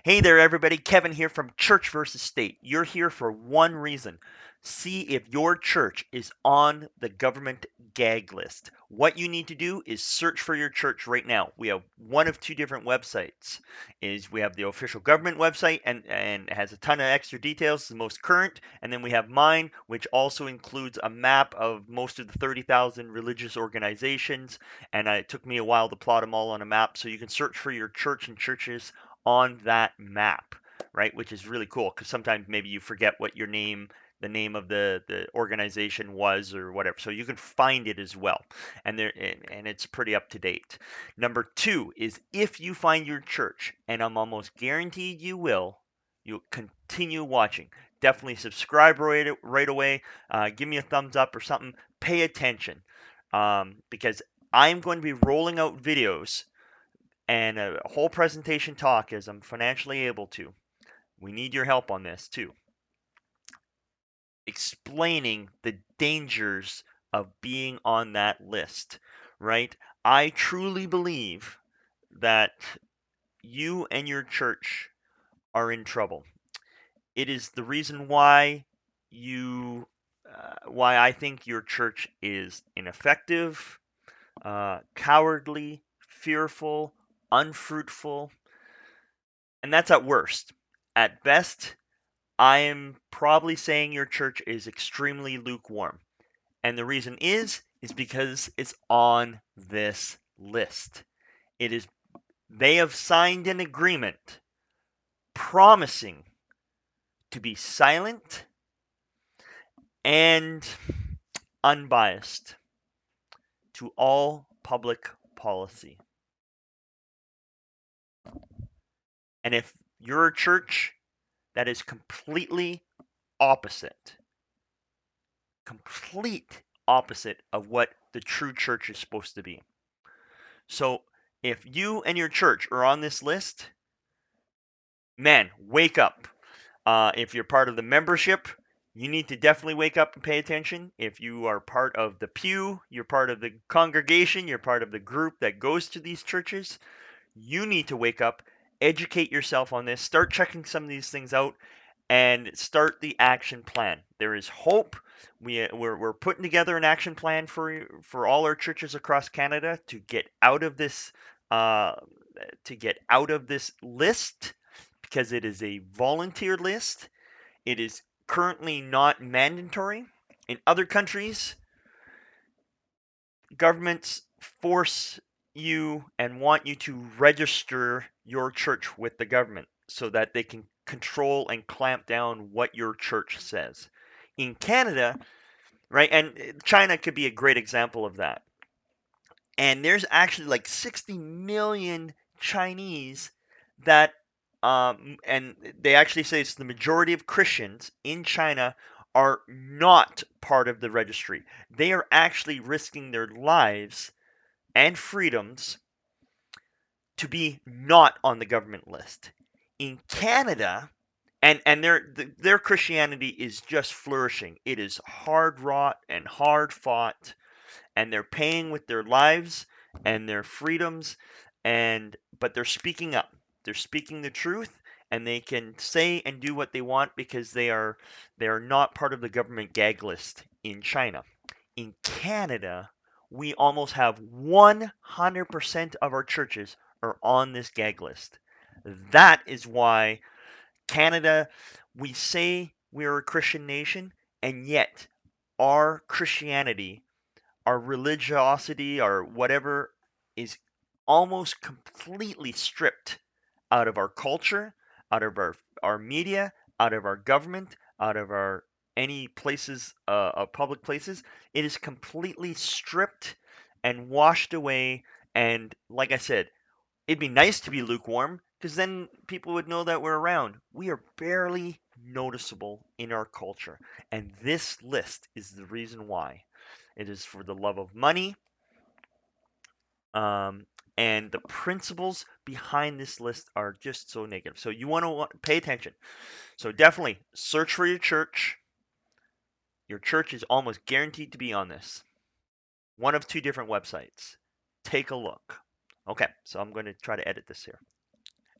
Hey there, everybody. Kevin here from Church versus State. You're here for one reason. See if your church is on the government gag list. What you need to do is search for your church right now. We have one of two different websites. We have the official government website and it has a ton of extra details, the most current, and then we have mine, which also includes a map of most of the 30,000 religious organizations. And it took me a while to plot them all on a map, so you can search for your church and churches on that map, right? Which is really cool because sometimes maybe you forget what the name of the organization was or whatever. So you can find it as well, and it's pretty up to date. Number two is if you find your church, and I'm almost guaranteed you will, you continue watching. Definitely subscribe right away. Give me a thumbs up or something. Pay attention, because I'm going to be rolling out videos and a whole presentation talk as I'm financially able to. We need your help on this too. Explaining the dangers of being on that list, right? I truly believe that you and your church are in trouble. It is the reason why I think your church is ineffective, cowardly, fearful, unfruitful, and that's at worst. At best, I am probably saying your church is extremely lukewarm. And the reason is because it's on this list. It is they have signed an agreement promising to be silent and unbiased to all public policy. And if you're a church that is complete opposite of what the true church is supposed to be. So if you and your church are on this list, man, wake up. If you're part of the membership, you need to definitely wake up and pay attention. If you are part of the pew, you're part of the congregation, you're part of the group that goes to these churches, you need to wake up, educate yourself on this, start checking some of these things out, and start the action plan. There is hope. We're putting together an action plan for all our churches across Canada uh, to get out of this list because it is a volunteer list. It is currently not mandatory. In other countries, governments force you and want you to register your church with the government so that they can control and clamp down what your church says. In Canada, right, and China could be a great example of that. And there's actually like 60 million Chinese that and they actually say it's the majority of Christians in China are not part of the registry. They are actually risking their lives and freedoms to be not on the government list. In Canada, and their Christianity is just flourishing. It is hard wrought and hard fought, and they're paying with their lives and their freedoms, and but they're speaking up. They're speaking the truth, and they can say and do what they want because they are not part of the government gag list in China. In Canada, we almost have 100% of our churches are on this gag list. That is why Canada, we say we're a Christian nation, and yet our Christianity, our religiosity, our whatever, is almost completely stripped out of our culture, out of our media, out of our government, out of our any places of public places. It is completely stripped and washed away. And like I said, it'd be nice to be lukewarm because then people would know that we're around. We are barely noticeable in our culture, and this list is the reason why. It is for the love of money, um, and the principles behind this list are just so negative. So you want to pay attention. So definitely search for your church. Your church is almost guaranteed to be on this. One of two different websites. Take a look. Okay, so I'm going to try to edit this here.